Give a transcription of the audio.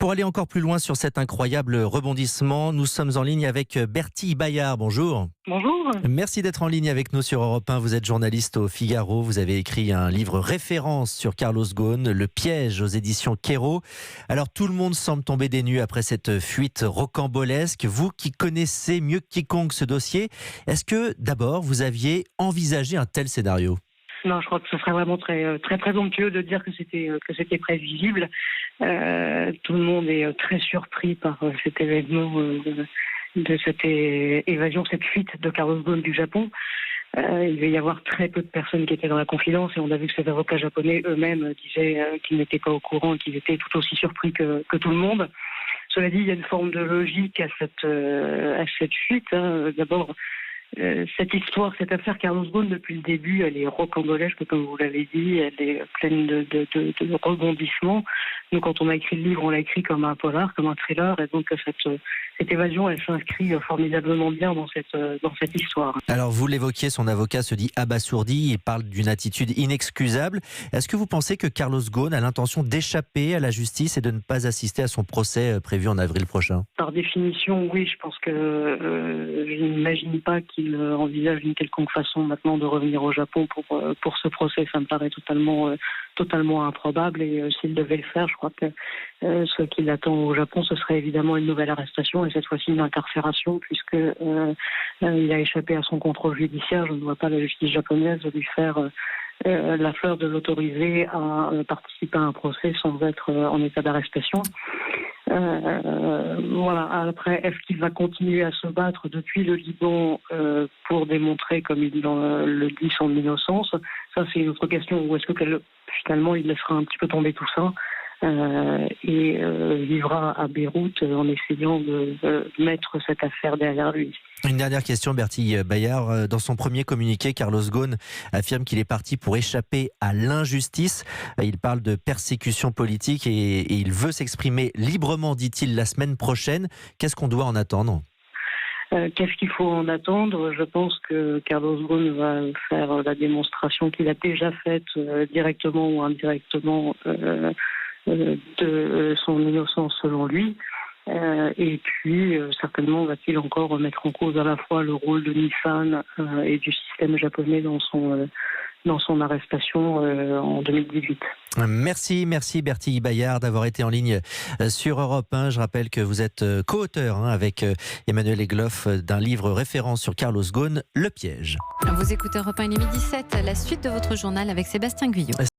Pour aller encore plus loin sur cet incroyable rebondissement, nous sommes en ligne avec Bertille Bayard. Bonjour. Bonjour. Merci d'être en ligne avec nous sur Europe 1. Vous êtes journaliste au Figaro. Vous avez écrit un livre référence sur Carlos Ghosn, Le piège aux éditions Quairo. Alors tout le monde semble tomber des nues après cette fuite rocambolesque. Vous qui connaissez mieux que quiconque ce dossier, est-ce que d'abord vous aviez envisagé un tel scénario ? Non, je crois que ce serait vraiment très présomptueux de dire que c'était prévisible. Tout le monde est très surpris par cet événement, de cette évasion, cette fuite de Carlos Ghosn du Japon. Il va y avoir très peu de personnes qui étaient dans la confidence et on a vu que ces avocats japonais eux-mêmes disaient qu'ils n'étaient pas au courant et qu'ils étaient tout aussi surpris que tout le monde. Cela dit, il y a une forme de logique à cette fuite. D'abord, cette histoire, cette affaire Carlos Ghosn, depuis le début, elle est rocambolesque, comme vous l'avez dit, elle est pleine de rebondissements. Nous, quand on a écrit le livre, on l'a écrit comme un polar, comme un thriller, et donc cette évasion, elle s'inscrit formidablement bien dans cette histoire. Alors vous l'évoquiez, son avocat se dit abasourdi, il parle d'une attitude inexcusable. Est-ce que vous pensez que Carlos Ghosn a l'intention d'échapper à la justice et de ne pas assister à son procès prévu en avril prochain ? Par définition, oui, je pense que je n'imagine pas qu'il envisage d'une quelconque façon maintenant de revenir au Japon pour ce procès. Ça me paraît totalement improbable et s'il devait le faire, je crois que ce qui l'attend au Japon, ce serait évidemment une nouvelle arrestation et cette fois-ci une incarcération puisque il a échappé à son contrôle judiciaire. Je ne vois pas la justice japonaise lui faire la fleur de l'autoriser à participer à un procès sans être en état d'arrestation. Voilà. Après, est-ce qu'il va continuer à se battre depuis le Liban pour démontrer, comme il le dit, son innocence ? Ça, c'est une autre question. Ou est-ce que finalement, il laissera un petit peu tomber tout ça et vivra à Beyrouth en essayant de mettre cette affaire derrière lui ? Une dernière question, Bertille Bayard. Dans son premier communiqué, Carlos Ghosn affirme qu'il est parti pour échapper à l'injustice. Il parle de persécution politique et il veut s'exprimer librement, dit-il, la semaine prochaine. Qu'est-ce qu'on doit en attendre ? Qu'est-ce qu'il faut en attendre ? Je pense que Carlos Ghosn va faire la démonstration qu'il a déjà faite directement ou indirectement de son innocence selon lui. Et puis, certainement va-t-il encore remettre en cause à la fois le rôle de Nissan et du système japonais dans son arrestation en 2018. Merci Bertille Bayard d'avoir été en ligne sur Europe 1. Je rappelle que vous êtes co-auteur avec Emmanuel Egloff d'un livre référence sur Carlos Ghosn, Le piège. Vous écoutez Europe 1, il est 12h17, la suite de votre journal avec Sébastien Guyot.